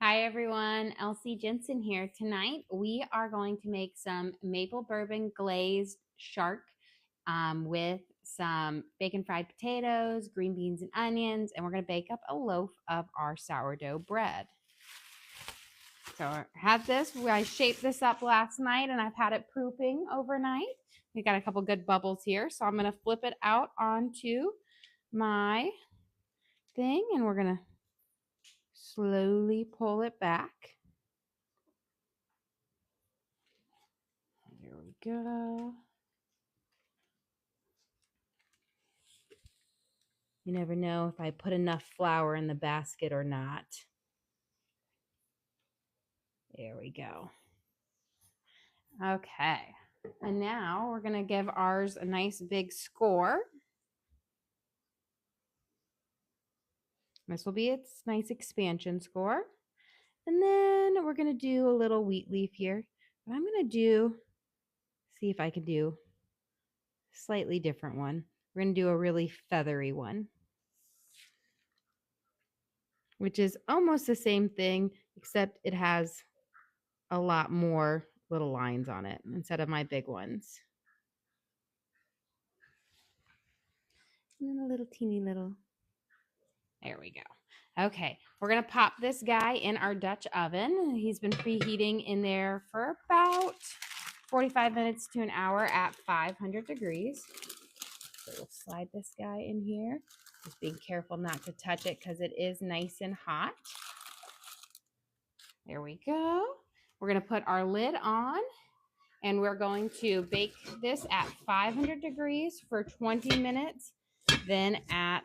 Hi everyone, Elsie Jensen here. Tonight we are going to make some maple bourbon glazed shark with some bacon fried potatoes, green beans and onions, and we're going to bake up a loaf of our sourdough bread. So I had this, I shaped this up last night and I've had it proofing overnight. We got a couple good bubbles here, so I'm going to flip it out onto my thing and we're going to slowly pull it back. There we go. You never know if I put enough flour in the basket or not. There we go. Okay. And now we're going to give ours a nice big score. This will be its nice expansion score. And then we're going to do a little wheat leaf here. But I'm going to see if I can do a slightly different one. We're going to do a really feathery one, which is almost the same thing, except it has a lot more little lines on it instead of my big ones. And then a little teeny little. There we go. Okay, we're going to pop this guy in our Dutch oven. He's been preheating in there for about 45 minutes to an hour at 500 degrees. So we'll slide this guy in here. Just being careful not to touch it because it is nice and hot. There we go. We're going to put our lid on and we're going to bake this at 500 degrees for 20 minutes, then at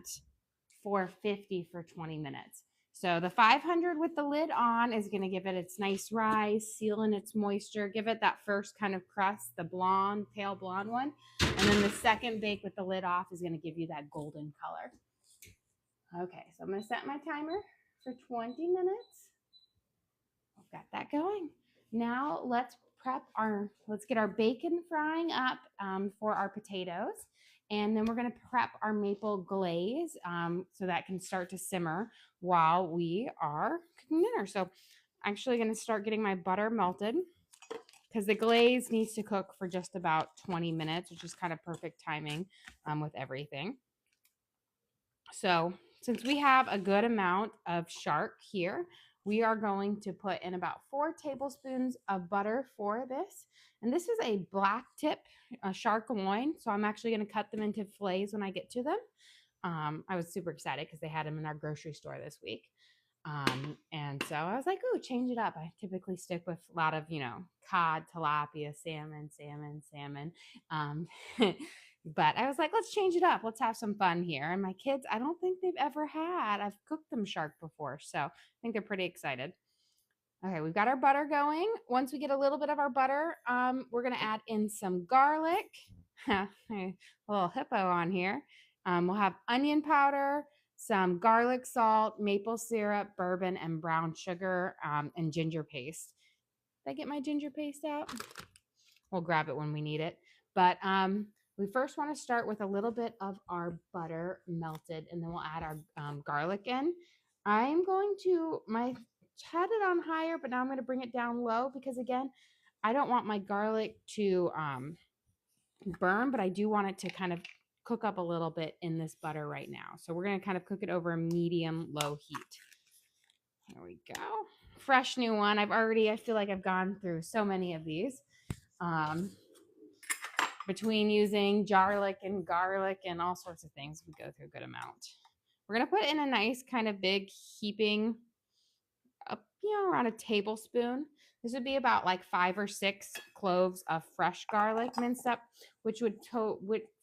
450 for 20 minutes. So the 500 with the lid on is going to give it its nice rise, seal in its moisture, give it that first kind of crust, the blonde, pale blonde one. And then the second bake with the lid off is going to give you that golden color. Okay, so I'm going to set my timer for 20 minutes. I've got that going. Now let's get our bacon frying up for our potatoes. And then we're going to prep our maple glaze so that can start to simmer while we are cooking dinner. So I'm actually going to start getting my butter melted because the glaze needs to cook for just about 20 minutes, which is kind of perfect timing with everything. So since we have a good amount of shark here, we are going to put in about 4 tablespoons of butter for this. And this is a black tip, a shark loin. So I'm actually going to cut them into fillets when I get to them. I was super excited because they had them in our grocery store this week. And so I was like, oh, change it up. I typically stick with a lot of, cod, tilapia, salmon. But I was like, let's change it up. Let's have some fun here. And my kids, I don't think they've ever had. I've cooked them shark before, so I think they're pretty excited. Okay, we've got our butter going. Once we get a little bit of our butter, we're going to add in some garlic. A little hippo on here. We'll have onion powder, some garlic salt, maple syrup, bourbon, and brown sugar, and ginger paste. Did I get my ginger paste out? We'll grab it when we need it. But we first want to start with a little bit of our butter melted, and then we'll add our garlic in. I'm going to, had it on higher, but now I'm going to bring it down low because, again, I don't want my garlic to burn, but I do want it to kind of cook up a little bit in this butter right now. So we're going to kind of cook it over a medium-low heat. There we go. Fresh new one. I feel like I've gone through so many of these. Between using garlic and all sorts of things, we go through a good amount. We're going to put in a nice kind of big heaping up, around a tablespoon. This would be about like 5 or 6 cloves of fresh garlic minced up, which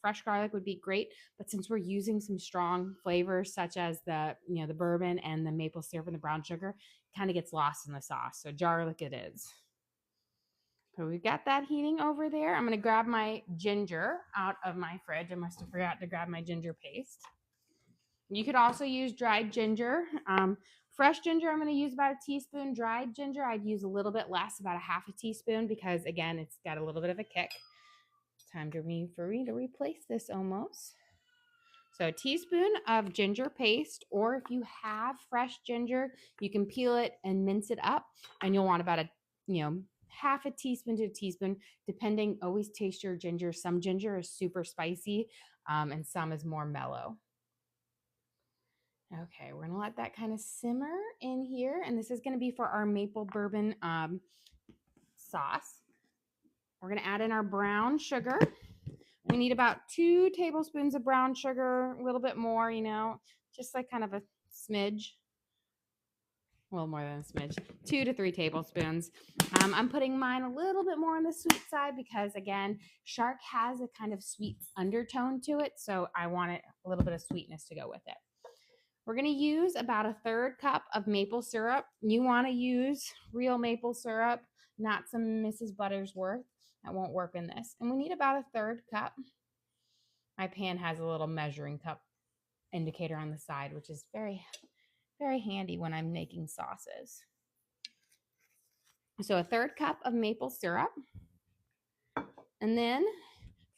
fresh garlic would be great. But since we're using some strong flavors such as the bourbon and the maple syrup and the brown sugar, it kind of gets lost in the sauce. So garlic it is. So we've got that heating over there. I'm going to grab my ginger out of my fridge. I must have forgot to grab my ginger paste. You could also use dried ginger. Fresh ginger, I'm going to use about a teaspoon. Dried ginger, I'd use a little bit less, about a half a teaspoon, because, again, it's got a little bit of a kick. Time for me to replace this almost. So a teaspoon of ginger paste, or if you have fresh ginger, you can peel it and mince it up, and you'll want about a, half a teaspoon to a teaspoon, depending. Always taste your ginger. Some ginger is super spicy, and some is more mellow. Okay, we're gonna let that kind of simmer in here, and this is gonna be for our maple bourbon sauce. We're gonna add in our brown sugar. We need about 2 tablespoons of brown sugar, a little bit more, just like kind of a smidge. A little more than a smidge, 2 to 3 tablespoons. I'm putting mine a little bit more on the sweet side because, again, shark has a kind of sweet undertone to it, so I want a little bit of sweetness to go with it. We're going to use about a 1/3 cup of maple syrup. You want to use real maple syrup, not some Mrs. Buttersworth. That won't work in this. And we need about a 1/3 cup. My pan has a little measuring cup indicator on the side, which is very, very handy when I'm making sauces. So a 1/3 cup of maple syrup. And then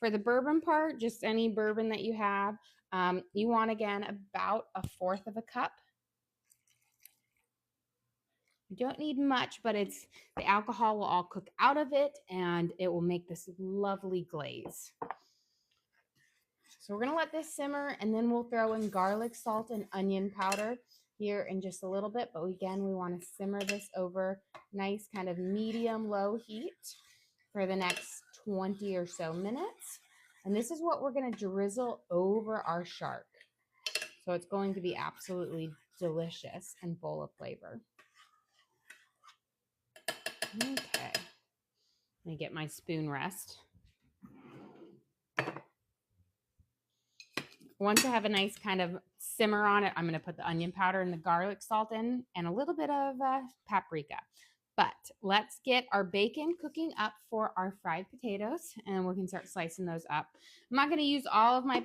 for the bourbon part, just any bourbon that you have, you want, again, about a 1/4 cup. You don't need much, but the alcohol will all cook out of it, and it will make this lovely glaze. So we're going to let this simmer, and then we'll throw in garlic, salt, and onion powder here in just a little bit. But again, we want to simmer this over nice kind of medium-low heat for the next 20 or so minutes. And this is what we're going to drizzle over our shark. So it's going to be absolutely delicious and full of flavor. Okay. Let me get my spoon rest. Once I have a nice kind of simmer on it, I'm going to put the onion powder and the garlic salt in and a little bit of paprika. But let's get our bacon cooking up for our fried potatoes, and we can start slicing those up. I'm not going to use all of my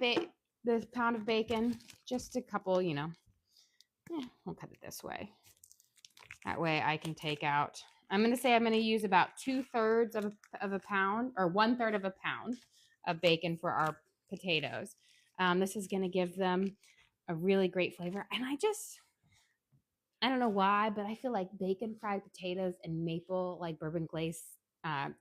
this pound of bacon, just a couple, we'll cut it this way. That way I can take out, I'm going to say I'm going to use about 2/3 of a pound, or 1/3 of a pound of bacon for our potatoes. This is going to give them a really great flavor. And I don't know why, but I feel like bacon fried potatoes and maple, like bourbon glaze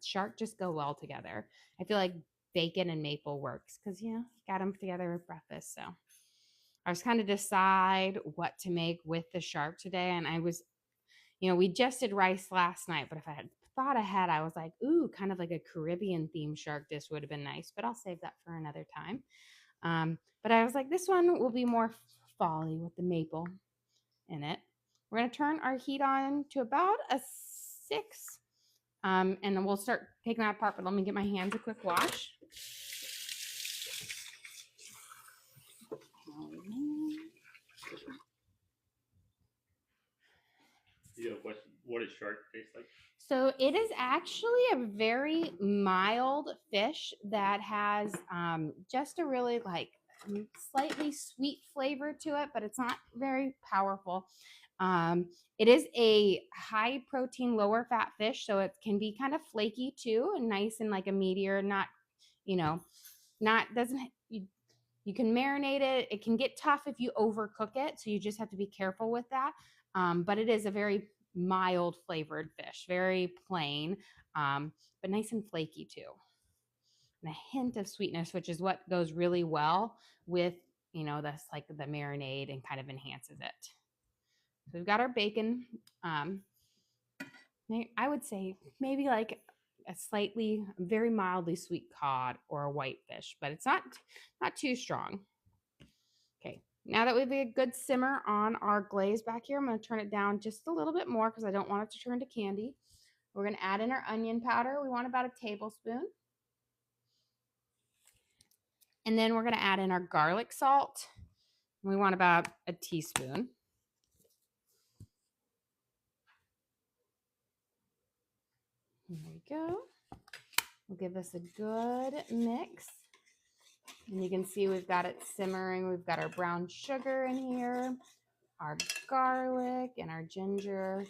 shark, just go well together. I feel like bacon and maple works because, you got them together with breakfast. So I was kind of decide what to make with the shark today. And I was, we just did rice last night, but if I had thought ahead, I was like, ooh, kind of like a Caribbean themed shark dish would have been nice, but I'll save that for another time. But I was like, this one will be more folly with the maple in it. We're going to turn our heat on to about a 6, and then we'll start taking that apart, but let me get my hands a quick wash. You have a question? What does shark taste like? So it is actually a very mild fish that has just a really slightly sweet flavor to it, but it's not very powerful. It is a high protein, lower fat fish, so it can be kind of flaky too, and nice and like a meteor. Not, doesn't you can marinate it. It can get tough if you overcook it, so you just have to be careful with that. But it is a very mild flavored fish, very plain, but nice and flaky too. And a hint of sweetness, which is what goes really well with, this like the marinade and kind of enhances it. So we've got our bacon. I would say maybe like a very mildly sweet cod or a whitefish, but it's not too strong. Okay, now that we have a good simmer on our glaze back here, I'm going to turn it down just a little bit more because I don't want it to turn to candy. We're going to add in our onion powder. We want about a tablespoon. And then we're going to add in our garlic salt. We want about a teaspoon. There we go. We'll give this a good mix. And you can see we've got it simmering. We've got our brown sugar in here, our garlic and our ginger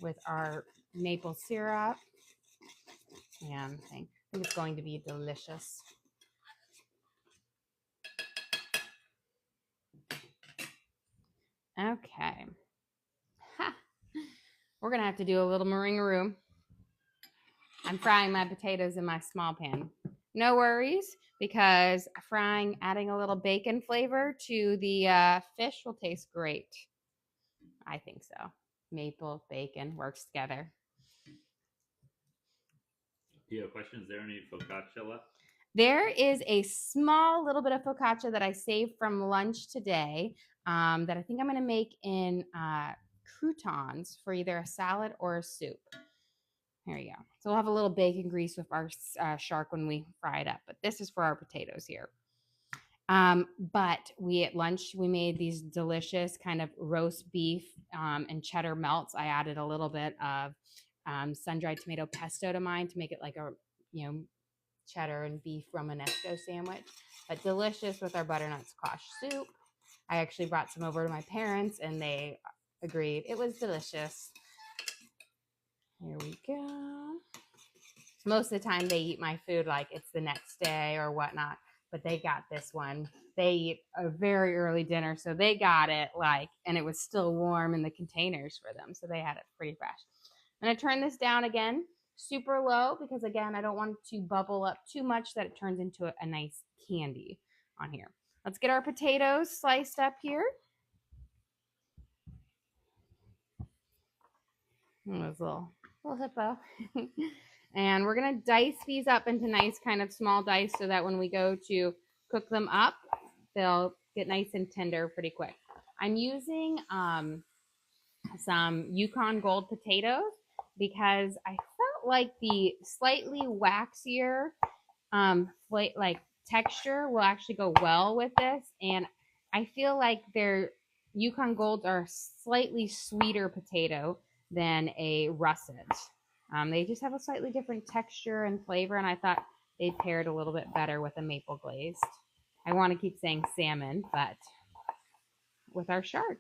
with our maple syrup. And I think it's going to be delicious. Okay. Ha. We're going to have to do a little meringue. I'm frying my potatoes in my small pan. No worries, because adding a little bacon flavor to the fish will taste great. I think so. Maple, bacon works together. Do you have questions? Is there any focaccia left? There is a small little bit of focaccia that I saved from lunch today that I think I'm going to make in croutons for either a salad or a soup. There you go. So we'll have a little bacon grease with our shark when we fry it up. But this is for our potatoes here. But at lunch, we made these delicious kind of roast beef and cheddar melts. I added a little bit of sun-dried tomato pesto to mine to make it like a, cheddar and beef Romanesco sandwich. But delicious with our butternut squash soup. I actually brought some over to my parents, and they agreed. It was delicious. Here we go. Most of the time, they eat my food like it's the next day or whatnot. But they got this one. They eat a very early dinner, so they got it and it was still warm in the containers for them. So they had it pretty fresh. I'm going to turn this down again, super low, because again, I don't want it to bubble up too much that it turns into a nice candy on here. Let's get our potatoes sliced up here. This little hippo. And we're going to dice these up into nice kind of small dice so that when we go to cook them up, they'll get nice and tender pretty quick. I'm using some Yukon Gold potatoes because I felt like the slightly waxier texture will actually go well with this. And I feel like their Yukon Golds are a slightly sweeter potato than a russet. They just have a slightly different texture and flavor, and I thought they paired a little bit better with a maple glazed. I want to keep saying salmon, but with our shark,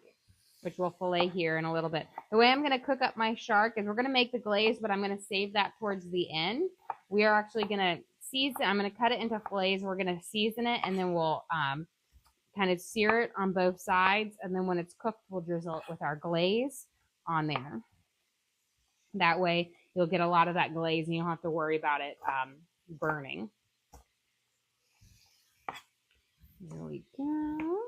which we'll fillet here in a little bit. The way I'm going to cook up my shark is we're going to make the glaze, but I'm going to save that towards the end. We are actually going to season. I'm going to cut it into fillets. We're going to season it, and then we'll kind of sear it on both sides, and then when it's cooked, we'll drizzle it with our glaze on there. That way, you'll get a lot of that glaze, and you don't have to worry about it burning. There we go.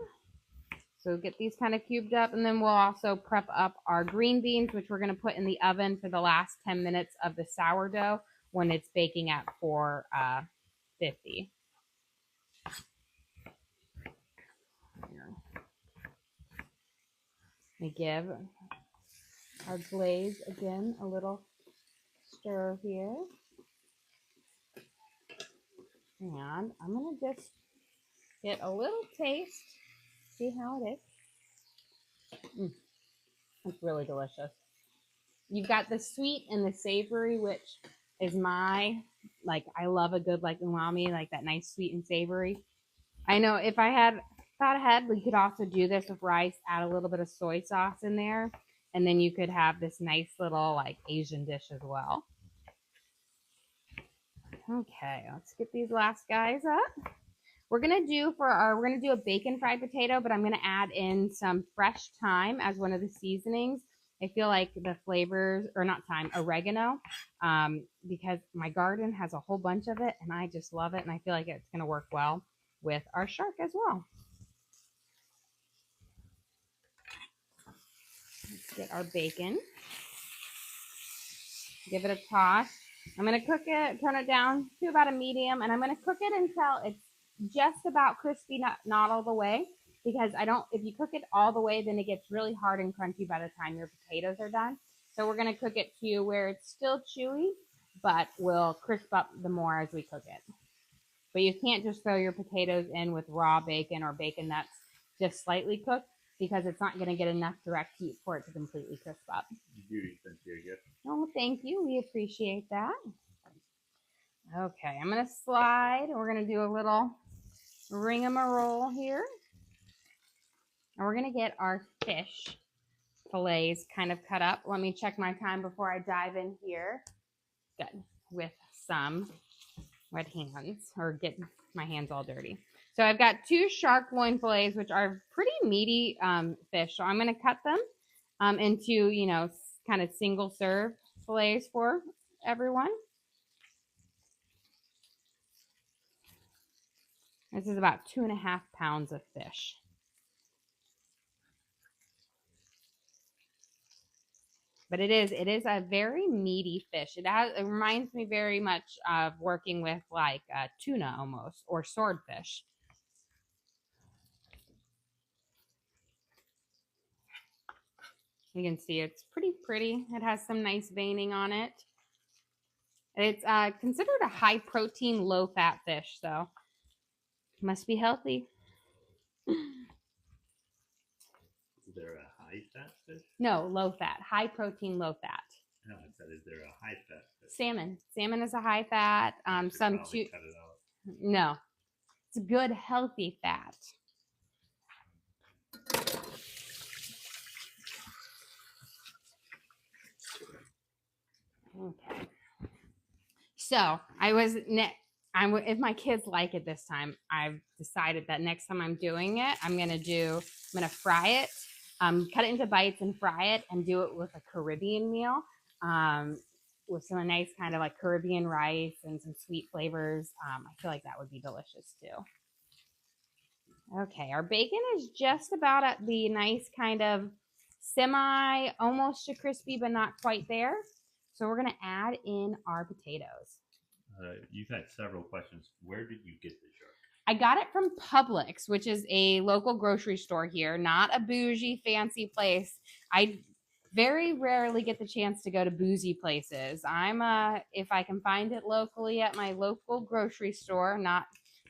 So get these kind of cubed up, and then we'll also prep up our green beans, which we're going to put in the oven for the last 10 minutes of the sourdough when it's baking at 450. We give our glaze again a little stir here. And I'm going to just get a little taste, see how it is. It's really delicious. You've got the sweet and the savory, which is I love a good umami, like that nice sweet and savory. I know if I had thought ahead, we could also do this with rice, add a little bit of soy sauce in there, and then you could have this nice little Asian dish as well. Okay, let's get these last guys up. We're gonna do a bacon fried potato, but I'm gonna add in some fresh thyme as one of the seasonings. I feel like the flavors, or not thyme, oregano, because my garden has a whole bunch of it, and I just love it, and I feel like it's gonna work well with our shark as well. Let's get our bacon. Give it a toss. I'm going to cook it, turn it down to about a medium, and I'm going to cook it until it's just about crispy, not all the way, because if you cook it all the way, then it gets really hard and crunchy by the time your potatoes are done. So we're going to cook it to where it's still chewy, but will crisp up the more as we cook it. But you can't just throw your potatoes in with raw bacon or bacon that's just slightly cooked, because it's not going to get enough direct heat for it to completely crisp up. Beauty, sincere gift. Oh, thank you. We appreciate that. Okay, I'm going to slide. We're going to do a little ring-a-roll here. And we're going to get our fish fillets kind of cut up. Let me check my time before I dive in here. Good. With some wet hands, or get my hands all dirty. So I've got 2 shark loin fillets, which are pretty meaty fish. So I'm going to cut them into, you know, kind of single serve fillets for everyone. This is about 2.5 pounds of fish. But it is a very meaty fish. It reminds me very much of working with like tuna almost, or swordfish. You can see it's pretty pretty. It has some nice veining on it. It's considered a high protein, low fat fish, so must be healthy. Is there a high fat fish? No, low fat. High protein, low fat. No, I said, is there a high fat fish? Salmon. Salmon is a high fat. Some too. Cut it out. No, it's a good healthy fat. Okay. So if my kids like it this time, I've decided that next time I'm doing it, I'm gonna fry it, cut it into bites and fry it, and do it with a Caribbean meal, with some nice kind of like Caribbean rice and some sweet flavors. I feel like that would be delicious too. Okay, our bacon is just about at the nice kind of semi, almost to crispy, but not quite there. So we're gonna add in our potatoes. You've had several questions. Where did you get the shark? I got it from Publix, which is a local grocery store here, not a bougie, fancy place. I very rarely get the chance to go to bougie places. If I can find it locally at my local grocery store, not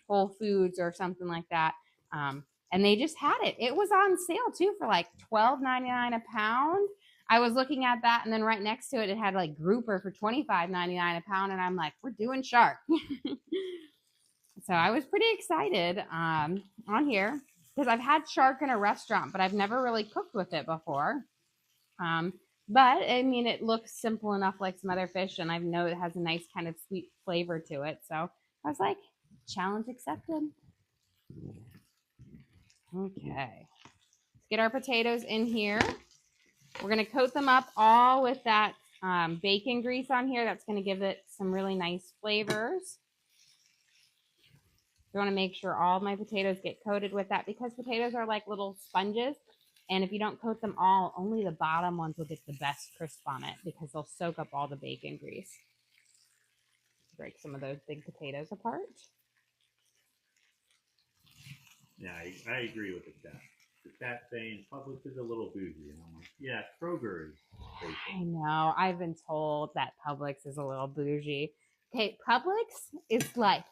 Whole Foods or something like that. And they just had it. It was on sale too for like $12.99 a pound. I was looking at that, and then right next to it, it had like grouper for $25.99 a pound, and I'm like, we're doing shark. So I was pretty excited on here because I've had shark in a restaurant, but I've never really cooked with it before. But I mean, it looks simple enough like some other fish, and I know it has a nice kind of sweet flavor to it. So I was like, challenge accepted. Okay, let's get our potatoes in here. We're going to coat them up all with that bacon grease on here. That's going to give it some really nice flavors. I want to make sure all my potatoes get coated with that because potatoes are like little sponges. And if you don't coat them all, only the bottom ones will get the best crisp on it because they'll soak up all the bacon grease. Break some of those big potatoes apart. Yeah, I agree with the chat. The chat saying Publix is a little bougie, and I'm like, yeah, Kroger is basic. I know. I've been told that Publix is a little bougie. Okay, Publix is like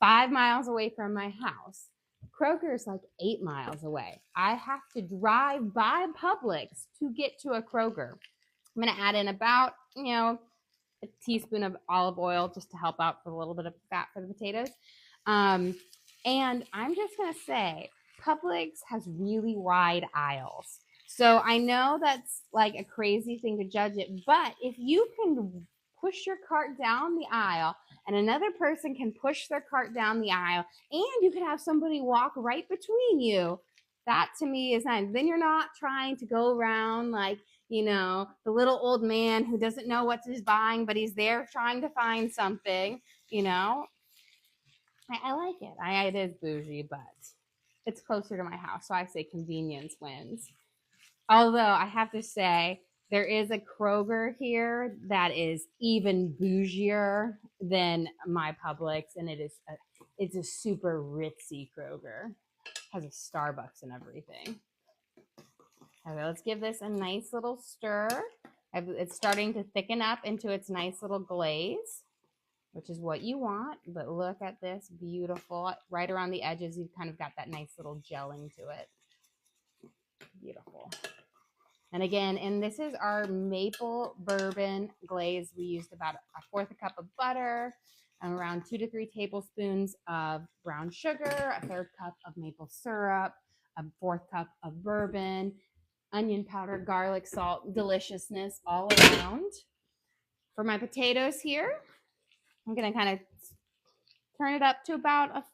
5 miles away from my house. Kroger is like 8 miles away. I have to drive by Publix to get to a Kroger. I'm going to add in about, a teaspoon of olive oil just to help out for a little bit of fat for the potatoes. And I'm just going to say, Publix has really wide aisles. So I know that's like a crazy thing to judge it, but if you can push your cart down the aisle and another person can push their cart down the aisle and you can have somebody walk right between you, that to me is nice. Then you're not trying to go around like, the little old man who doesn't know what he's buying, but he's there trying to find something, I like it. It is bougie, but it's closer to my house, so I say convenience wins. Although I have to say, there is a Kroger here that is even bougier than my Publix, and it's a super ritzy Kroger. It has a Starbucks and everything. Okay, let's give this a nice little stir. It's starting to thicken up into its nice little glaze, which is what you want. But look at this, beautiful. Right around the edges, you've kind of got that nice little gelling to it. Beautiful. And again, and this is our maple bourbon glaze. We used about 1/4 cup of butter and around 2 to 3 tablespoons of brown sugar, 1/3 cup of maple syrup, 1/4 cup of bourbon, onion powder, garlic, salt, deliciousness all around. For my potatoes here, I'm going to kind of turn it up to about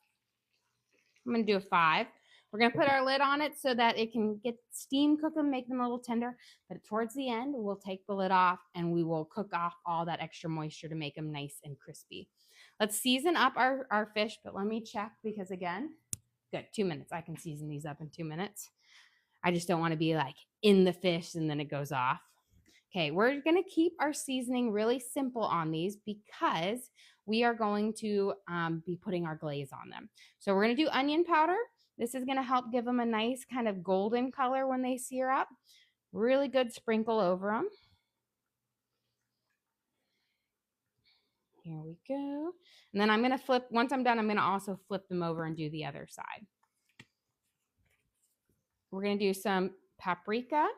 I'm going to do a 5. We're going to put our lid on it so that it can get steam cook them, make them a little tender. But towards the end, we'll take the lid off and we will cook off all that extra moisture to make them nice and crispy. Let's season up our fish, but let me check because again, good, 2 minutes. I can season these up in 2 minutes. I just don't want to be like in the fish and then it goes off. Okay, we're going to keep our seasoning really simple on these because we are going to be putting our glaze on them. So we're going to do onion powder. This is going to help give them a nice kind of golden color when they sear up. Really good sprinkle over them. Here we go. And then I'm going to flip, once I'm done, I'm going to also flip them over and do the other side. We're going to do some paprika.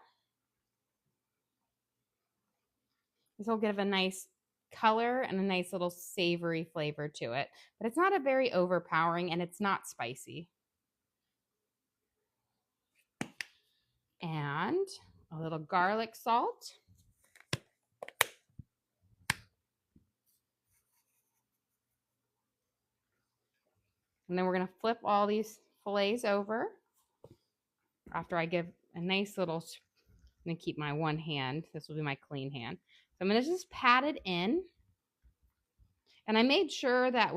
This will give a nice color and a nice little savory flavor to it, but it's not a very overpowering and it's not spicy. And a little garlic salt. And then we're going to flip all these fillets over after I give a nice little, I'm going to keep my one hand. This will be my clean hand. So I'm going to just pat it in. And I made sure that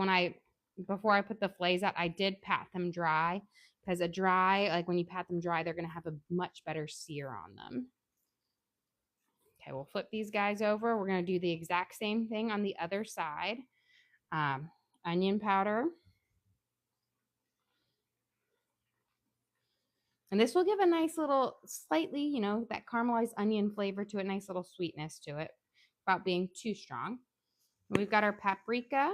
before I put the fillets out, I did pat them dry because like when you pat them dry, they're going to have a much better sear on them. Okay, we'll flip these guys over. We're going to do the exact same thing on the other side. Onion powder. And this will give a nice little, slightly, that caramelized onion flavor to it, nice little sweetness to it, without being too strong. And we've got our paprika.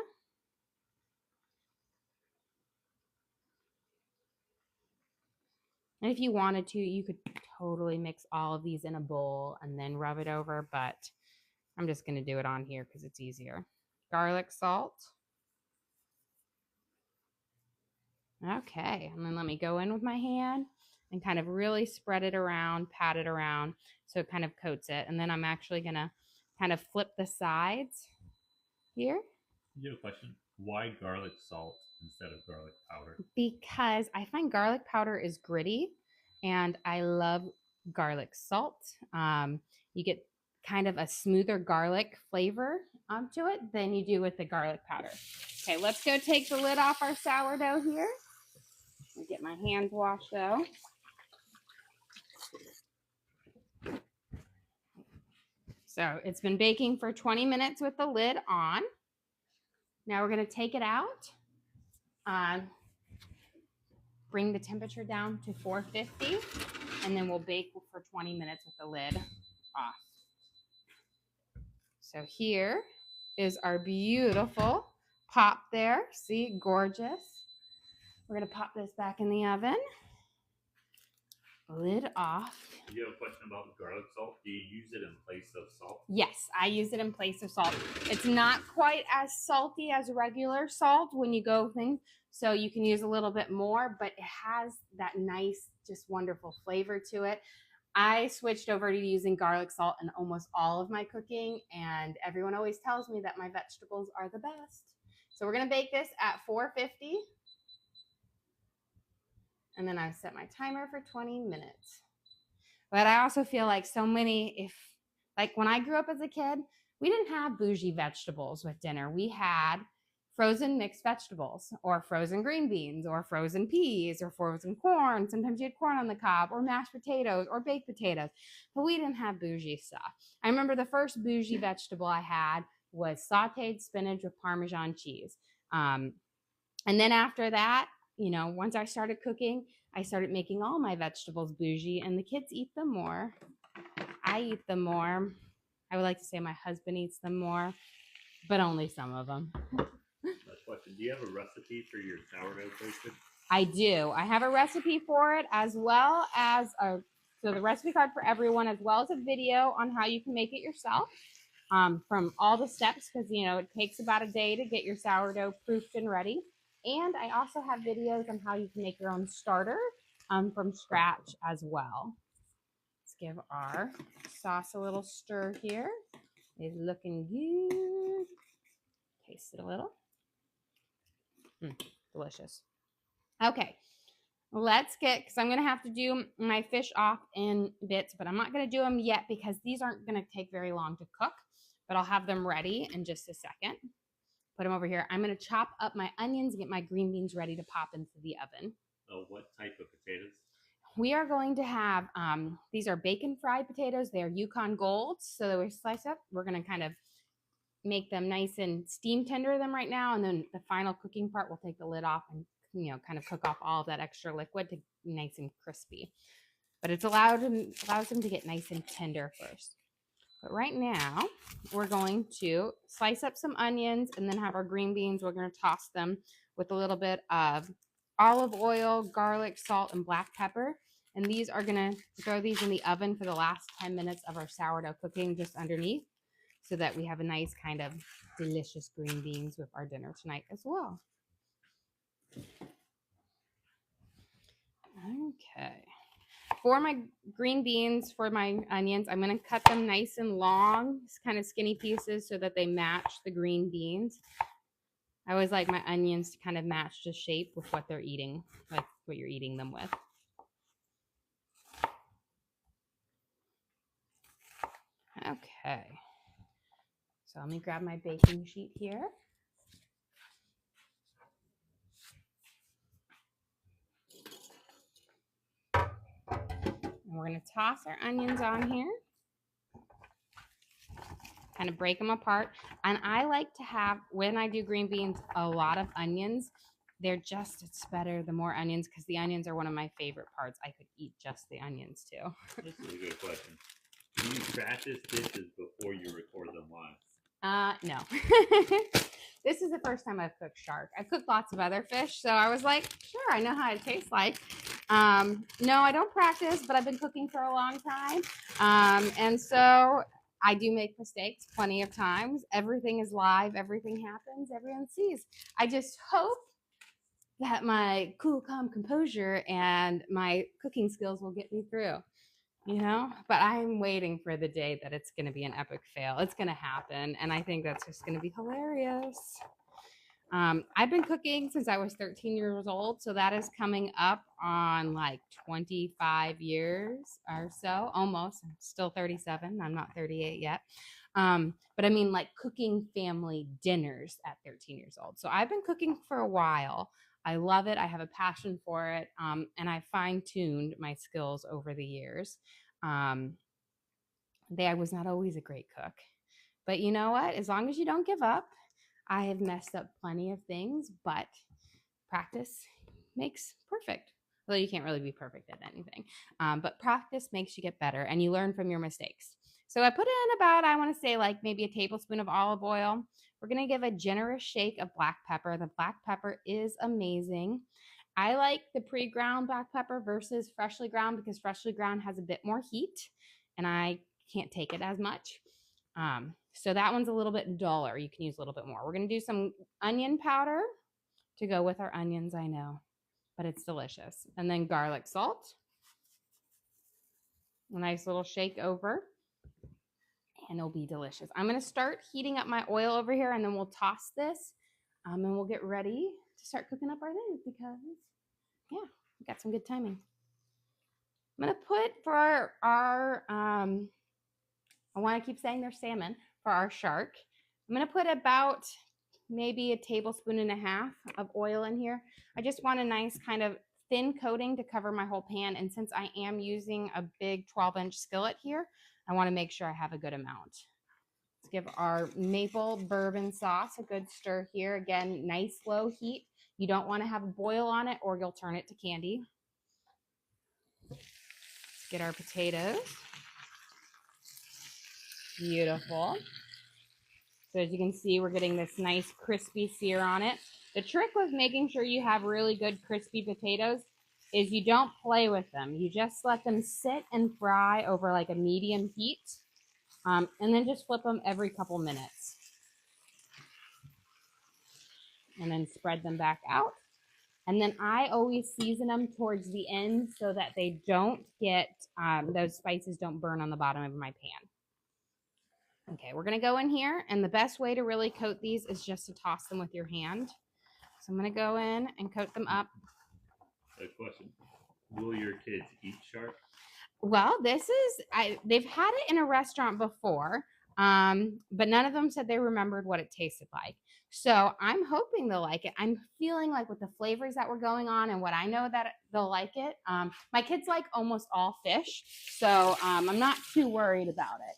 And if you wanted to, you could totally mix all of these in a bowl and then rub it over, but I'm just going to do it on here because it's easier. Garlic salt. Okay, and then let me go in with my hand and kind of really spread it around, pat it around so it kind of coats it. And then I'm actually going to kind of flip the sides here. You have a question? Why garlic salt instead of garlic powder? Because I find garlic powder is gritty and I love garlic salt. You get kind of a smoother garlic flavor to it than you do with the garlic powder. Okay, let's go take the lid off our sourdough here. I'll get my hands washed though. So it's been baking for 20 minutes with the lid on. Now we're going to take it out. Bring the temperature down to 450, and then we'll bake for 20 minutes with the lid off. So here is our beautiful pop there. See, gorgeous. We're going to pop this back in the oven. Lid off. You have a question about garlic salt? Do you use it in place of salt? Yes, I use it in place of salt. It's not quite as salty as regular salt when you go things, so you can use a little bit more, but it has that nice, just wonderful flavor to it. I switched over to using garlic salt in almost all of my cooking, and everyone always tells me that my vegetables are the best. So we're going to bake this at 450. And then I've set my timer for 20 minutes. But I also feel like like when I grew up as a kid, we didn't have bougie vegetables with dinner. We had frozen mixed vegetables or frozen green beans or frozen peas or frozen corn. Sometimes you had corn on the cob or mashed potatoes or baked potatoes. But we didn't have bougie stuff. I remember the first bougie vegetable I had was sauteed spinach with Parmesan cheese. And then after that, once I started cooking, I started making all my vegetables bougie, and the kids eat them more. I eat them more. I would like to say my husband eats them more, but only some of them. Last question. Do you have a recipe for your sourdough toasted? I do. I have a recipe for it as well as so the recipe card for everyone, as well as a video on how you can make it yourself. From all the steps, because it takes about a day to get your sourdough proofed and ready. And I also have videos on how you can make your own starter from scratch as well. Let's give our sauce a little stir here. It's looking good. Taste it a little. Delicious. Okay, let's get, because I'm going to have to do my fish off in bits, but I'm not going to do them yet because these aren't going to take very long to cook, but I'll have them ready in just a second. Put them over here. I'm going to chop up my onions and get my green beans ready to pop into the oven. Oh, what type of potatoes? We are going to have, these are bacon fried potatoes. They're Yukon Golds. So that we slice up. We're going to kind of make them nice and steam tender them right now. And then the final cooking part, we'll take the lid off and, kind of cook off all of that extra liquid to be nice and crispy. But it's allows them to get nice and tender first. But right now, we're going to slice up some onions and then have our green beans. We're going to toss them with a little bit of olive oil, garlic, salt, and black pepper. And these are going to throw these in the oven for the last 10 minutes of our sourdough cooking just underneath so that we have a nice kind of delicious green beans with our dinner tonight as well. Okay. For my green beans, for my onions, I'm going to cut them nice and long, kind of skinny pieces so that they match the green beans. I always like my onions to kind of match the shape with what they're eating, like what you're eating them with. Okay. So let me grab my baking sheet here. And we're going to toss our onions on here. Kind of break them apart. And I like to have, when I do green beans, a lot of onions. It's better the more onions because the onions are one of my favorite parts. I could eat just the onions too. This is a good question. Do you practice dishes before you record them live? No. This is the first time I've cooked shark. I've cooked lots of other fish, so I was like, sure, I know how it tastes like. No, I don't practice, but I've been cooking for a long time. And so I do make mistakes plenty of times. Everything is live. Everything happens. Everyone sees. I just hope that my cool, calm composure and my cooking skills will get me through, but I'm waiting for the day that it's going to be an epic fail. It's going to happen. And I think that's just going to be hilarious. I've been cooking since I was 13 years old. So that is coming up on like 25 years or so, almost. I'm still 37. I'm not 38 yet. But I mean like cooking family dinners at 13 years old. So I've been cooking for a while. I love it. I have a passion for it. And I fine-tuned my skills over the years. I was not always a great cook. But you know what? As long as you don't give up, I have messed up plenty of things, but practice makes perfect. Well, you can't really be perfect at anything. But practice makes you get better and you learn from your mistakes. So I put in about, I want to say like maybe a tablespoon of olive oil. We're going to give a generous shake of black pepper. The black pepper is amazing. I like the pre-ground black pepper versus freshly ground because freshly ground has a bit more heat and I can't take it as much. So that one's a little bit duller. You can use a little bit more. We're going to do some onion powder to go with our onions, I know, but it's delicious. And then garlic salt. A nice little shake over. And it'll be delicious. I'm going to start heating up my oil over here and then we'll toss this and we'll get ready to start cooking up our things because, yeah, we got some good timing. I'm going to put for our, I want to keep saying there's salmon, for our shark. I'm going to put about maybe a tablespoon and a half of oil in here. I just want a nice kind of thin coating to cover my whole pan. And since I am using a big 12-inch skillet here, I want to make sure I have a good amount. Let's give our maple bourbon sauce a good stir here. Again, nice low heat. You don't want to have a boil on it or you'll turn it to candy. Let's get our potatoes. Beautiful. So as you can see, we're getting this nice crispy sear on it. The trick with making sure you have really good crispy potatoes is you don't play with them. You just let them sit and fry over like a medium heat. And then just flip them every couple minutes. And then spread them back out. And then I always season them towards the end so that they don't get, those spices don't burn on the bottom of my pan. Okay, we're going to go in here. And the best way to really coat these is just to toss them with your hand. So I'm going to go in and coat them up A question: will your kids eat shark? Well, they've had it in a restaurant before, but none of them said they remembered what it tasted like. So I'm hoping they'll like it. I'm feeling like with the flavors that were going on and what I know that they'll like it. My kids like almost all fish, so I'm not too worried about it.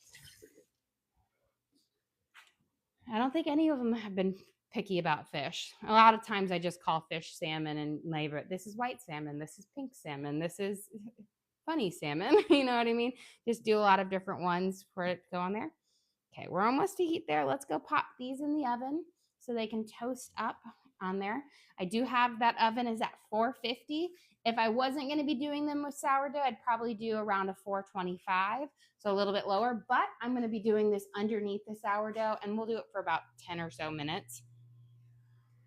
I don't think any of them have been picky about fish. A lot of times I just call fish salmon and label it. This is white salmon. This is pink salmon. This is funny salmon. You know what I mean? Just do a lot of different ones for it to go on there. Okay, we're almost to heat there. Let's go pop these in the oven so they can toast up on there. I do have that oven is at 450. If I wasn't going to be doing them with sourdough, I'd probably do around a 425, so a little bit lower, but I'm going to be doing this underneath the sourdough, and we'll do it for about 10 or so minutes.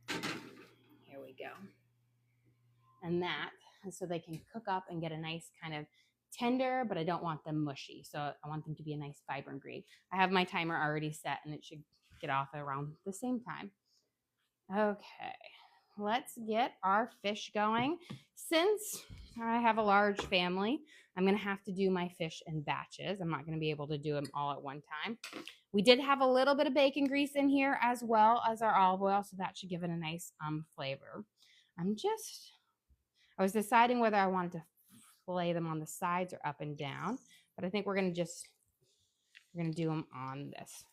Here we go. And that, so they can cook up and get a nice kind of tender, but I don't want them mushy. So I want them to be a nice vibrant green. I have my timer already set and it should get off around the same time. Okay, let's get our fish going. Since I have a large family, I'm gonna have to do my fish in batches. I'm not gonna be able to do them all at one time. We did have a little bit of bacon grease in here as well as our olive oil, so that should give it a nice flavor. I was deciding whether I wanted to fillet them on the sides or up and down, but I think we're gonna do them on this.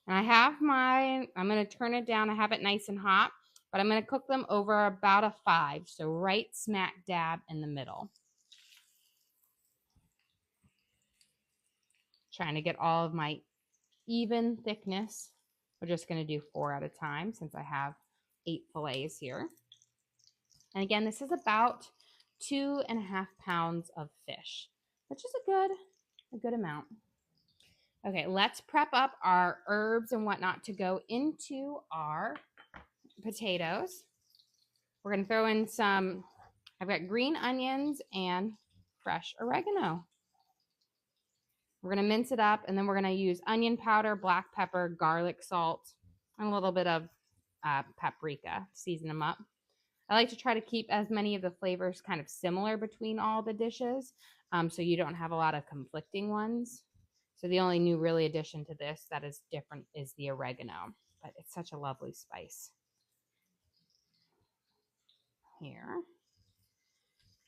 And I'm gonna turn it down. I have it nice and hot, but I'm gonna cook them over about a 5, so right smack dab in the middle. Trying to get all of my even thickness. We're just gonna do 4 at a time since I have 8 fillets here. And again, this is about 2.5 pounds of fish, which is a good amount. Okay, let's prep up our herbs and whatnot to go into our potatoes. We're gonna throw in I've got green onions and fresh oregano. We're gonna mince it up, and then we're gonna use onion powder, black pepper, garlic salt, and a little bit of paprika to season them up. I like to try to keep as many of the flavors kind of similar between all the dishes, so you don't have a lot of conflicting ones. So the only new really addition to this that is different is the oregano, but it's such a lovely spice. Here.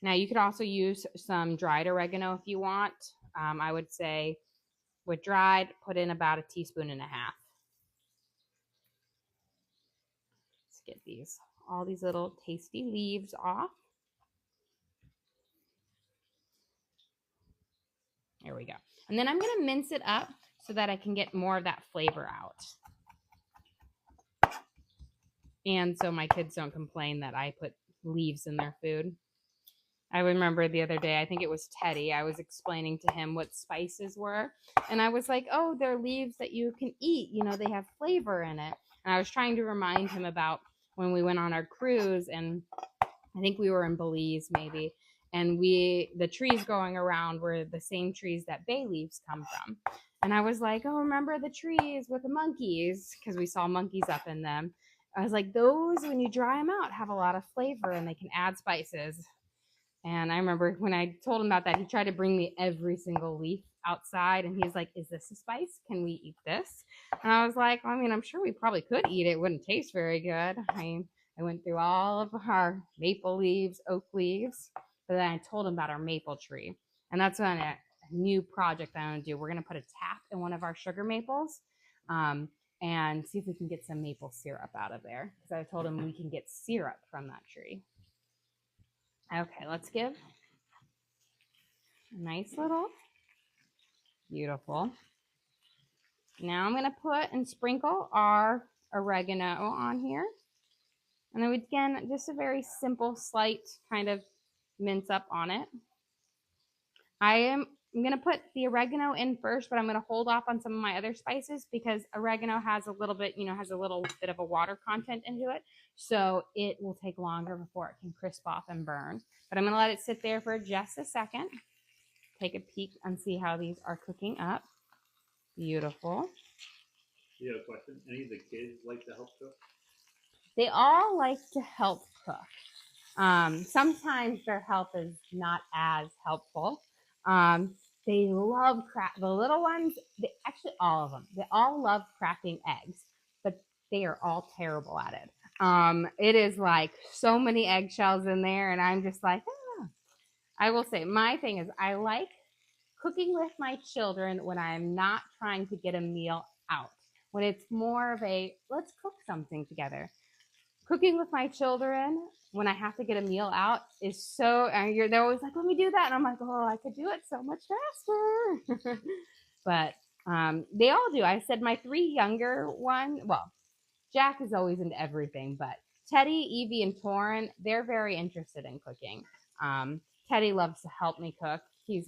Now you could also use some dried oregano if you want. I would say with dried, put in about 1.5 teaspoons. Let's get all these little tasty leaves off. There we go. And then I'm going to mince it up so that I can get more of that flavor out. And so my kids don't complain that I put leaves in their food. I remember the other day, I think it was Teddy, I was explaining to him what spices were. And I was like, oh, they're leaves that you can eat. You know, they have flavor in it. And I was trying to remind him about when we went on our cruise, and I think we were in Belize maybe. And the trees growing around were the same trees that bay leaves come from. And I was like, oh, remember the trees with the monkeys? Because we saw monkeys up in them. I was like, those, when you dry them out, have a lot of flavor and they can add spices. And I remember when I told him about that, he tried to bring me every single leaf outside. And he's like, is this a spice? Can we eat this? And I was like, I mean, I'm sure we probably could eat it. It wouldn't taste very good. I went through all of our maple leaves, oak leaves. But then I told him about our maple tree. And that's when a new project I'm going to do. We're going to put a tap in one of our sugar maples and see if we can get some maple syrup out of there. Because I told him we can get syrup from that tree. Okay, let's give a nice little, beautiful. Now I'm going to put and sprinkle our oregano on here. And then again, just a very simple, slight kind of mince up on it. I'm going to put the oregano in first, but I'm going to hold off on some of my other spices because oregano has a little bit, has a little bit of a water content into it. So it will take longer before it can crisp off and burn. But I'm going to let it sit there for just a second. Take a peek and see how these are cooking up. Beautiful. You have a question? Any of the kids like to help cook? They all like to help cook. Sometimes their help is not as helpful. They love the little ones, actually all of them, they all love cracking eggs, but they are all terrible at it. It is like so many eggshells in there, and I'm just like, ah. I will say my thing is I like cooking with my children when I'm not trying to get a meal out. When it's more of a let's cook something together. Cooking with my children when I have to get a meal out is so, and they're always like, let me do that. And I'm like, oh, I could do it so much faster. But they all do. I said my three younger well, Jack is always into everything, but Teddy, Evie, and Torin, they're very interested in cooking. Teddy loves to help me cook. He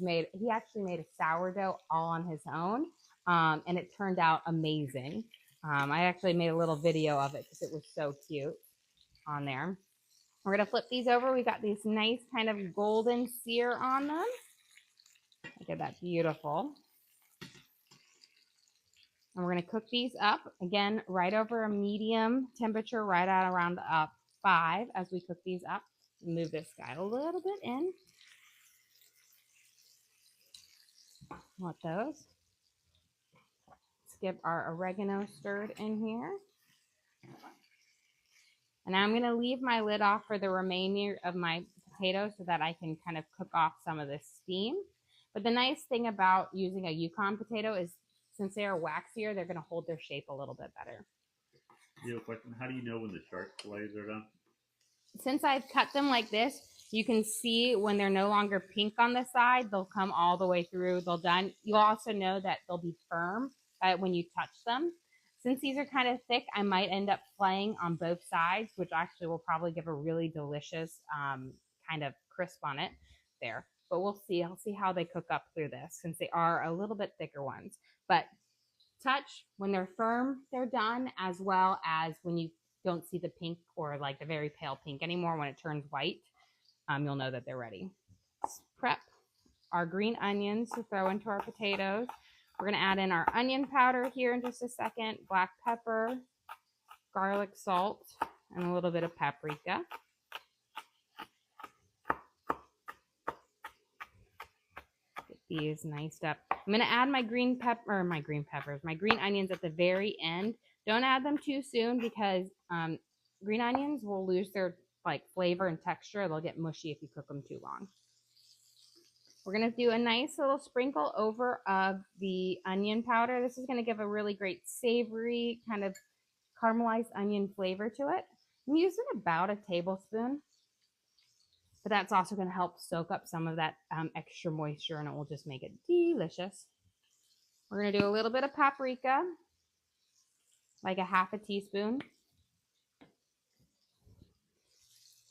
actually made a sourdough all on his own, and it turned out amazing. I actually made a little video of it because it was so cute on there. We're going to flip these over. We got these nice kind of golden sear on them. Look at that, beautiful. And we're going to cook these up, again, right over a medium temperature, right at around 5 as we cook these up. Move this guy a little bit in. Want those. Let's get our oregano stirred in here. And now I'm going to leave my lid off for the remainder of my potatoes so that I can kind of cook off some of this steam. But the nice thing about using a Yukon potato is since they are waxier, they're going to hold their shape a little bit better. You have a question? How do you know when the sharp fillets are done? Since I've cut them like this, you can see when they're no longer pink on the side, they'll come all the way through. They'll done. You'll also know that they'll be firm when you touch them. Since these are kind of thick, I might end up flaying on both sides, which actually will probably give a really delicious kind of crisp on it there. But we'll see. I'll see how they cook up through this since they are a little bit thicker ones. But touch, when they're firm, they're done, as well as when you don't see the pink or like the very pale pink anymore. When it turns white, you'll know that they're ready. Let's prep our green onions to throw into our potatoes. We're going to add in our onion powder here in just a second, black pepper, garlic salt, and a little bit of paprika. Get these niced up. I'm going to add my green onions at the very end. Don't add them too soon because green onions will lose their flavor and texture. They'll get mushy if you cook them too long. We're going to do a nice little sprinkle over of the onion powder. This is going to give a really great savory kind of caramelized onion flavor to it. I'm using about a tablespoon, but that's also going to help soak up some of that extra moisture, and it will just make it delicious. We're going to do a little bit of paprika, like a half a teaspoon.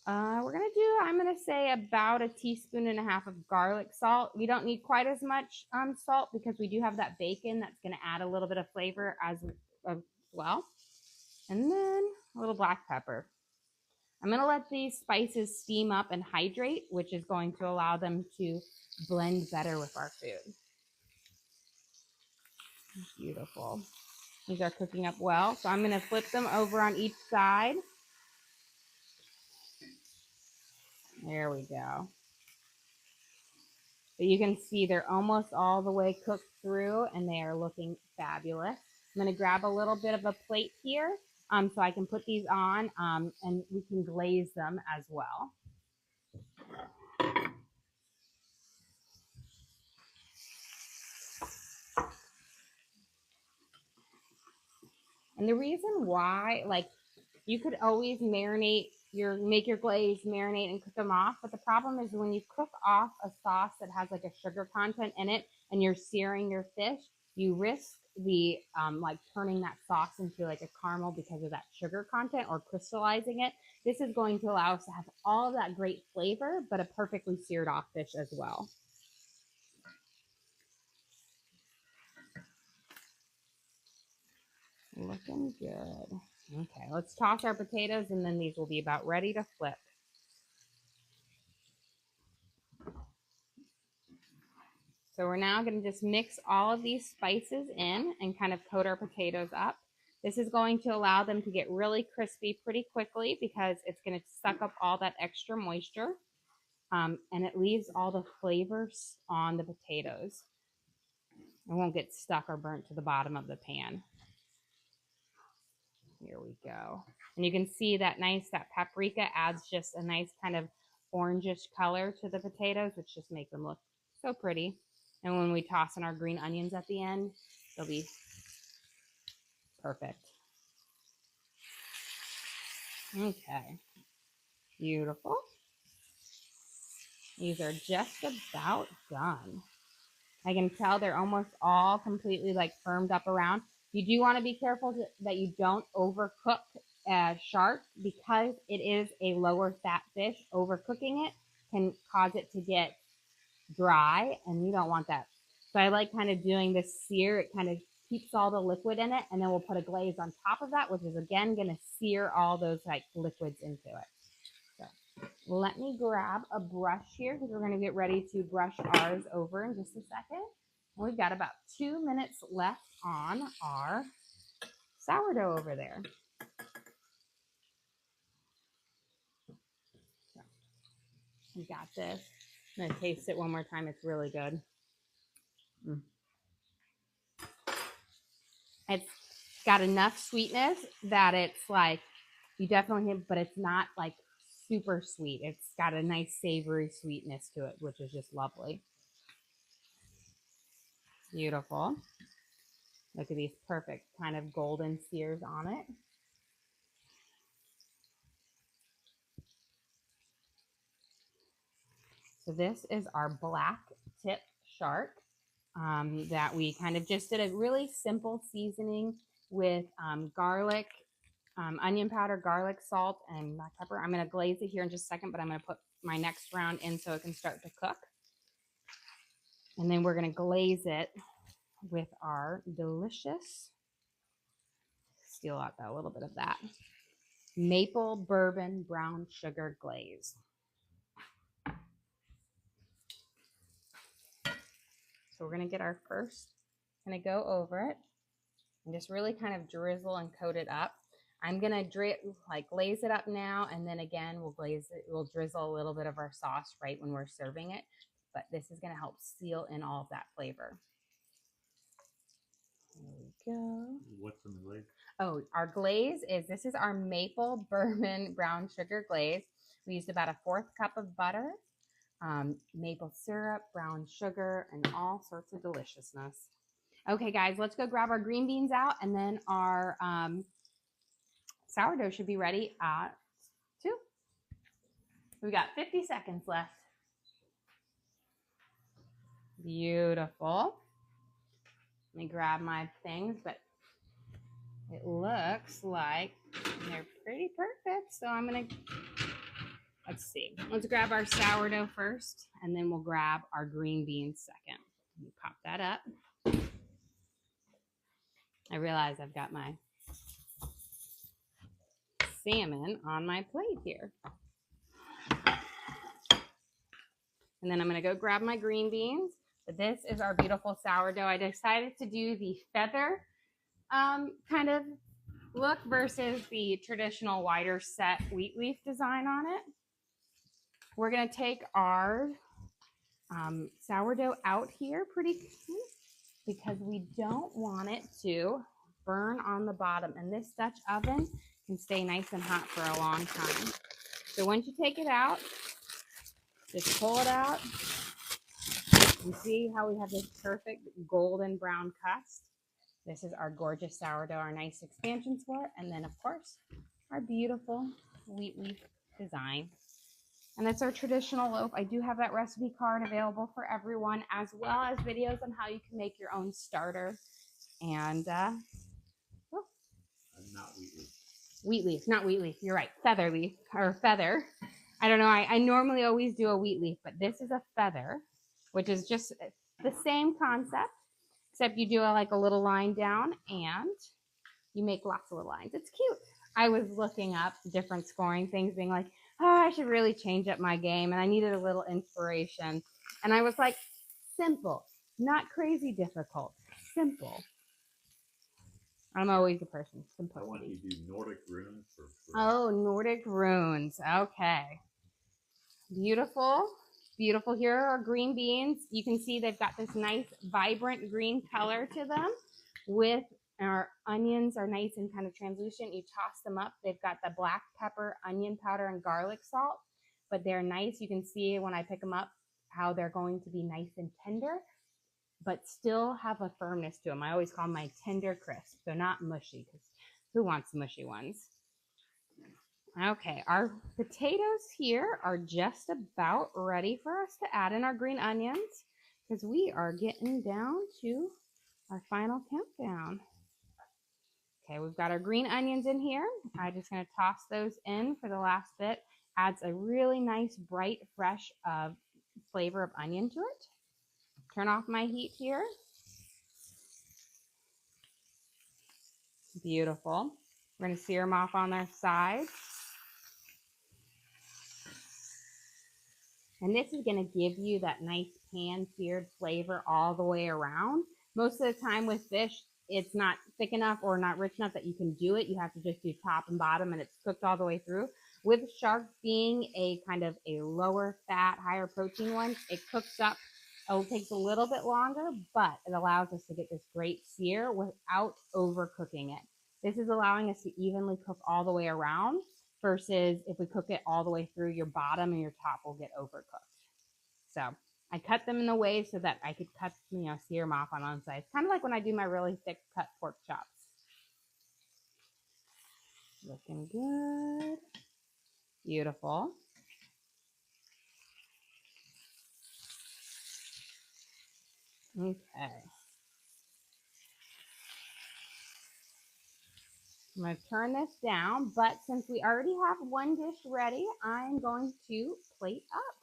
I'm going to say about a teaspoon and a half of garlic salt. We don't need quite as much salt because we do have that bacon that's going to add a little bit of flavor as well. And then a little black pepper. I'm going to let these spices steam up and hydrate, which is going to allow them to blend better with our food. Beautiful. These are cooking up well. So I'm going to flip them over on each side. There we go. But you can see they're almost all the way cooked through, and they are looking fabulous. I'm going to grab a little bit of a plate here so I can put these on, and we can glaze them as well. And the reason why, you could always make your glaze, marinate, and cook them off. But the problem is when you cook off a sauce that has a sugar content in it and you're searing your fish, you risk the turning that sauce into a caramel because of that sugar content or crystallizing it. This is going to allow us to have all of that great flavor, but a perfectly seared off fish as well. Looking good. Okay, let's toss our potatoes, and then these will be about ready to flip. So we're now going to just mix all of these spices in and kind of coat our potatoes up. This is going to allow them to get really crispy pretty quickly because it's going to suck up all that extra moisture. And it leaves all the flavors on the potatoes. It won't get stuck or burnt to the bottom of the pan. Here we go. And you can see that that paprika adds just a nice kind of orangish color to the potatoes, which just make them look so pretty. And when we toss in our green onions at the end, they'll be perfect. Okay. Beautiful. These are just about done. I can tell they're almost all completely like firmed up around. You do want to be careful that you don't overcook shark because it is a lower fat fish. Overcooking it can cause it to get dry, and you don't want that. So I like kind of doing this sear. It kind of keeps all the liquid in it, and then we'll put a glaze on top of that, which is again going to sear all those like liquids into it. So let me grab a brush here because we're going to get ready to brush ours over in just a second. And we've got about 2 minutes left on our sourdough over there. So we got this. I'm going to taste it one more time. It's really good. It's got enough sweetness that it's like, you definitely hit, but it's not like super sweet. It's got a nice savory sweetness to it, which is just lovely. Beautiful. Look at these perfect kind of golden sears on it. So this is our black tip shark that we kind of just did a really simple seasoning with garlic, onion powder, garlic, salt, and black pepper. I'm going to glaze it here in just a second, but I'm going to put my next round in so it can start to cook. And then we're going to glaze it with our delicious, steal out a little bit of that, maple bourbon brown sugar glaze. So we're going to get our first, going to go over it and just really kind of drizzle and coat it up. I'm going to glaze it up now, and then again, we'll glaze it. We'll drizzle a little bit of our sauce right when we're serving it, but this is going to help seal in all of that flavor. There we go. What's in the glaze? Oh, our glaze this is our maple bourbon brown sugar glaze. We used about a 1/4 cup of butter, maple syrup, brown sugar, and all sorts of deliciousness. Okay, guys, let's go grab our green beans out, and then our sourdough should be ready at 2. We've got 50 seconds left. Beautiful. Let me grab my things, but it looks like they're pretty perfect. So I'm going to, let's see. Let's grab our sourdough first, and then we'll grab our green beans second. Let me pop that up. I realize I've got my salmon on my plate here. And then I'm going to go grab my green beans. But this is our beautiful sourdough. I decided to do the feather kind of look versus the traditional wider set wheat leaf design on it. We're going to take our sourdough out here pretty because we don't want it to burn on the bottom. And this Dutch oven can stay nice and hot for a long time. So once you take it out, just pull it out. You see how we have this perfect golden brown crust? This is our gorgeous sourdough, our nice expansion square, and then of course our beautiful wheat leaf design. And that's our traditional loaf. I do have that recipe card available for everyone, as well as videos on how you can make your own starter. And Not wheat leaf. Wheat leaf, not wheat leaf. You're right, feather leaf or feather. I don't know. I normally always do a wheat leaf, but this is a feather, which is just the same concept, except you do like a little line down and you make lots of little lines. It's cute. I was looking up different scoring things, being like, oh, I should really change up my game. And I needed a little inspiration. And I was like, simple, not crazy difficult, simple. I'm always a person. I want you Simplicity. to do Nordic runes for free. Oh, Nordic runes. Okay. Beautiful. Beautiful. Here are our green beans. You can see they've got this nice vibrant green color to them. With our onions are nice and kind of translucent. You toss them up. They've got the black pepper, onion powder, and garlic salt, but they're nice. You can see when I pick them up how they're going to be nice and tender, but still have a firmness to them. I always call them my tender crisp. They're not mushy because who wants mushy ones? Okay, our potatoes here are just about ready for us to add in our green onions because we are getting down to our final countdown. Okay, we've got our green onions in here. I'm just going to toss those in for the last bit. Adds a really nice, bright, fresh flavor of onion to it. Turn off my heat here. Beautiful. We're going to sear them off on their sides. And this is going to give you that nice pan-seared flavor all the way around. Most of the time with fish, it's not thick enough or not rich enough that you can do it. You have to just do top and bottom and it's cooked all the way through. With shark being a kind of a lower fat, higher protein one, it cooks up. It takes a little bit longer, but it allows us to get this great sear without overcooking it. This is allowing us to evenly cook all the way around versus if we cook it all the way through, your bottom and your top will get overcooked. So I cut them in the way so that I could cut, sear them off on one side. It's kind of like when I do my really thick cut pork chops. Looking good. Beautiful. Okay. I'm going to turn this down, but since we already have one dish ready, I'm going to plate up.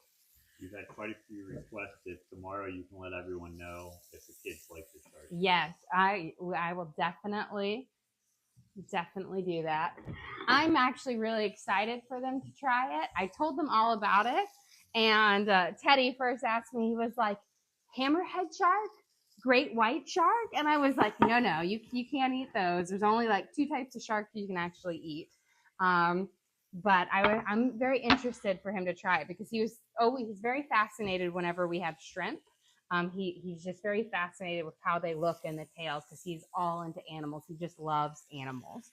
You've had quite a few requests. If tomorrow you can let everyone know if the kids like the shark. Yes, I will definitely do that. I'm actually really excited for them to try it. I told them all about it, and Teddy first asked me, he was like, hammerhead shark? Great white shark? And I was like, no, you can't eat those. There's only like 2 types of shark you can actually eat. But I'm very interested for him to try it because he's very fascinated whenever we have shrimp. He's just very fascinated with how they look in the tails because he's all into animals. He just loves animals.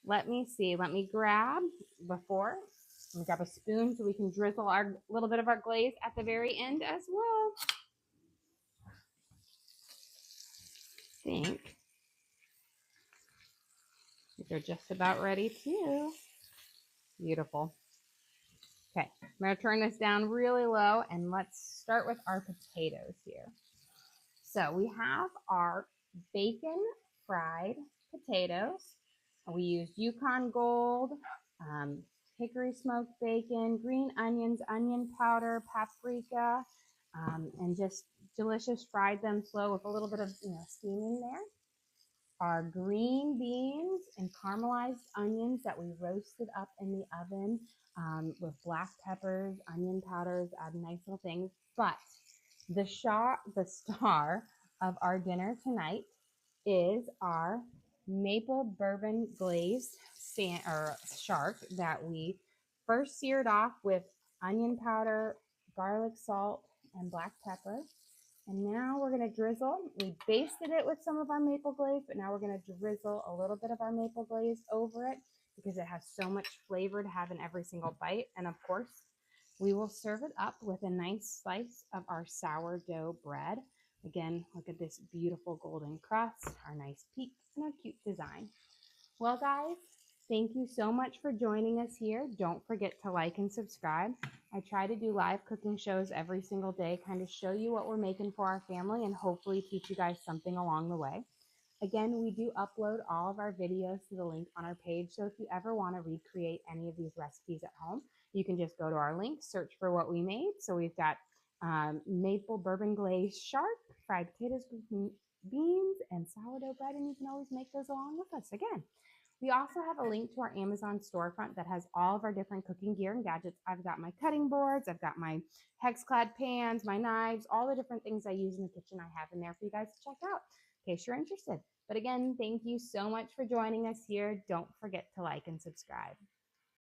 Let me see. Let me grab a spoon so we can drizzle our little bit of our glaze at the very end as well. I think they're just about ready too. Beautiful. Okay, I'm going to turn this down really low and let's start with our potatoes here. So we have our bacon fried potatoes. We used Yukon Gold, hickory smoked bacon, green onions, onion powder, paprika, and just delicious. Fried them slow with a little bit of steaming there. Our green beans and caramelized onions that we roasted up in the oven with black peppers, onion powders, add nice little things. But the star of our dinner tonight is our maple bourbon glazed shark that we first seared off with onion powder, garlic salt, and black pepper. And now we're going to drizzle. We basted it with some of our maple glaze, but now we're going to drizzle a little bit of our maple glaze over it because it has so much flavor to have in every single bite. And of course, we will serve it up with a nice slice of our sourdough bread. Again, look at this beautiful golden crust, our nice peaks, and our cute design. Well, guys, thank you so much for joining us here. Don't forget to like and subscribe. I try to do live cooking shows every single day, kind of show you what we're making for our family and hopefully teach you guys something along the way. Again, we do upload all of our videos to the link on our page. So if you ever want to recreate any of these recipes at home, you can just go to our link, search for what we made. So we've got maple bourbon glazed shark, fried potatoes, beans, and sourdough bread, and you can always make those along with us. Again, we also have a link to our Amazon storefront that has all of our different cooking gear and gadgets. I've got my cutting boards, I've got my hex-clad pans, my knives, all the different things I use in the kitchen I have in there for you guys to check out. in case you're interested. But again, thank you so much for joining us here. Don't forget to like and subscribe.